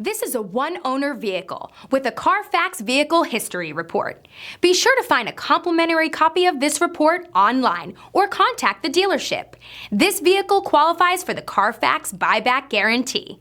This is a one-owner vehicle with a CARFAX Vehicle History Report. Be sure to find a complimentary copy of this report online or contact the dealership. This vehicle qualifies for the CARFAX Buyback Guarantee.